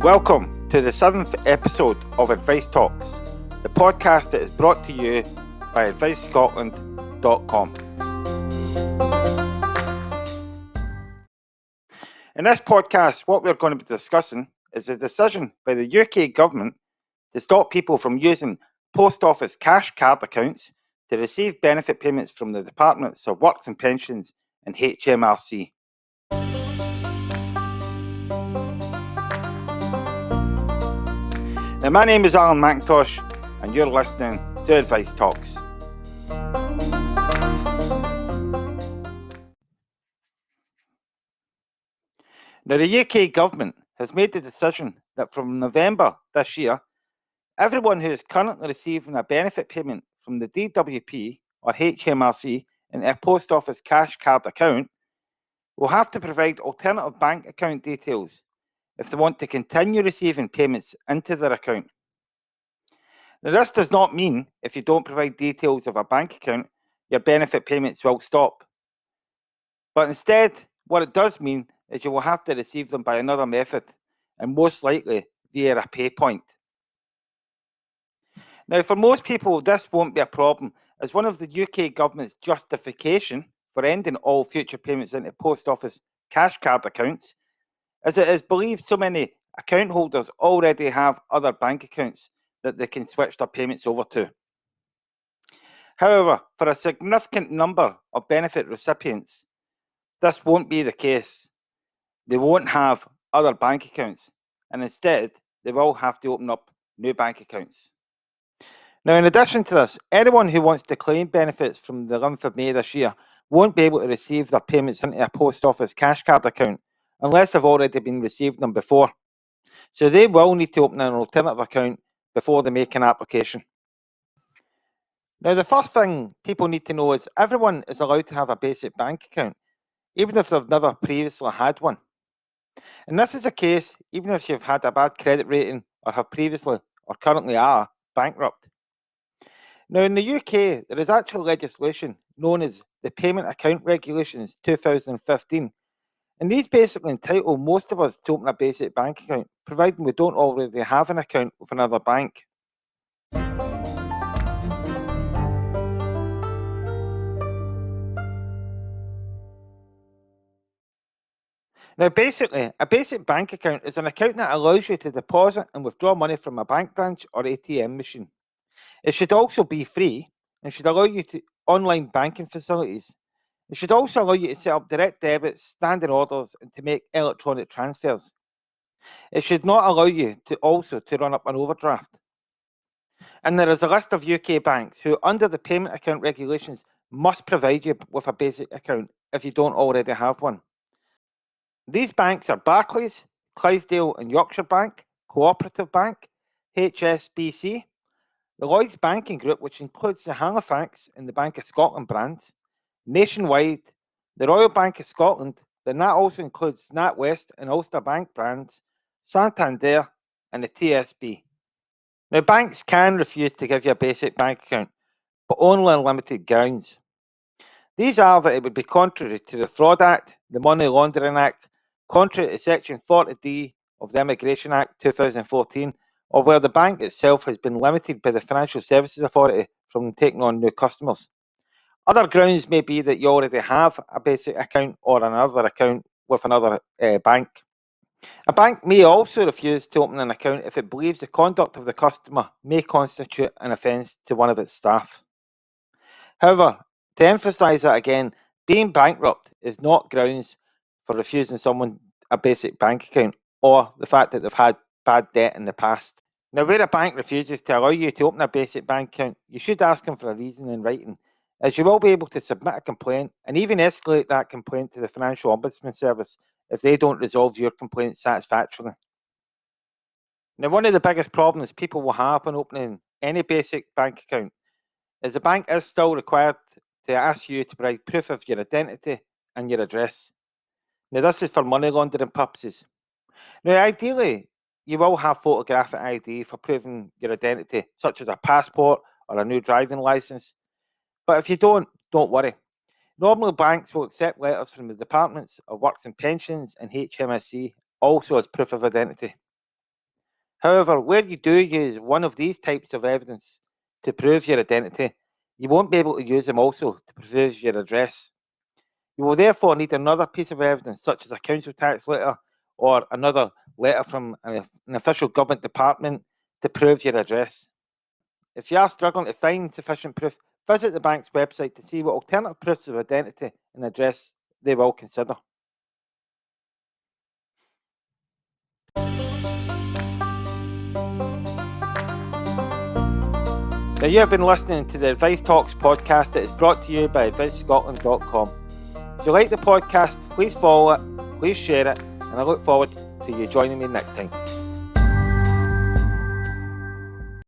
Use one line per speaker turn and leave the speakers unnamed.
Welcome to the 7th episode of Advice Talks, the podcast that is brought to you by AdviceScotland.com. In this podcast, what we're going to be discussing is a decision by the UK government to stop people from using post office cash card accounts to receive benefit payments from the Departments of Works and Pensions and HMRC. Now, my name is Alan McIntosh, and you're listening to Advice Talks. Now, the UK government has made the decision that from November this year, everyone who is currently receiving a benefit payment from the DWP or HMRC in a post office cash card account will have to provide alternative bank account details if they want to continue receiving payments into their account. Now, this does not mean if you don't provide details of a bank account, your benefit payments will stop. But instead, what it does mean is you will have to receive them by another method, and most likely via a pay point. Now, for most people, this won't be a problem, as one of the UK government's justification for ending all future payments into post office cash card accounts is it is believed so many account holders already have other bank accounts that they can switch their payments over to. However, for a significant number of benefit recipients, this won't be the case. They won't have other bank accounts, and instead, they will have to open up new bank accounts. Now, in addition to this, anyone who wants to claim benefits from the 11th of May this year won't be able to receive their payments into a post office cash card account unless they've already been received them before. So they will need to open an alternative account before they make an application. Now, the first thing people need to know is everyone is allowed to have a basic bank account, even if they've never previously had one. And this is the case even if you've had a bad credit rating or have previously or currently are bankrupt. Now, in the UK, there is actual legislation known as the Payment Account Regulations 2015, and these basically entitle most of us to open a basic bank account, providing we don't already have an account with another bank. Now, basically, a basic bank account is an account that allows you to deposit and withdraw money from a bank branch or ATM machine. It should also be free and should allow you to online banking facilities. It should also allow you to set up direct debits, standing orders, and to make electronic transfers. It should not allow you to run up an overdraft. And there is a list of UK banks who, under the payment account regulations, must provide you with a basic account if you don't already have one. These banks are Barclays, Clydesdale and Yorkshire Bank, Cooperative Bank, HSBC, the Lloyds Banking Group, which includes the Halifax and the Bank of Scotland brands, Nationwide, the Royal Bank of Scotland, then that also includes NatWest and Ulster Bank brands, Santander and the TSB. Now, banks can refuse to give you a basic bank account, but only on limited grounds. These are that it would be contrary to the Fraud Act, the Money Laundering Act, contrary to Section 40D of the Immigration Act 2014, or where the bank itself has been limited by the Financial Services Authority from taking on new customers. Other grounds may be that you already have a basic account or another account with another bank. A bank may also refuse to open an account if it believes the conduct of the customer may constitute an offence to one of its staff. However, to emphasise that again, being bankrupt is not grounds for refusing someone a basic bank account or the fact that they've had bad debt in the past. Now, where a bank refuses to allow you to open a basic bank account, you should ask them for a reason in writing, as you will be able to submit a complaint and even escalate that complaint to the Financial Ombudsman Service if they don't resolve your complaint satisfactorily. Now, one of the biggest problems people will have when opening any basic bank account is the bank is still required to ask you to provide proof of your identity and your address. Now, this is for money laundering purposes. Now, ideally, you will have photographic ID for proving your identity, such as a passport or a new driving licence. But if you don't worry. Normally, banks will accept letters from the Departments of Works and Pensions and HMRC also as proof of identity. However, where you do use one of these types of evidence to prove your identity, you won't be able to use them also to prove your address. You will therefore need another piece of evidence, such as a council tax letter or another letter from an official government department to prove your address. If you are struggling to find sufficient proof, visit the bank's website to see what alternative proofs of identity and address they will consider. Now, you have been listening to the Advice Talks podcast that is brought to you by AdviceScotland.com. If you like the podcast, please follow it, please share it, and I look forward to you joining me next time.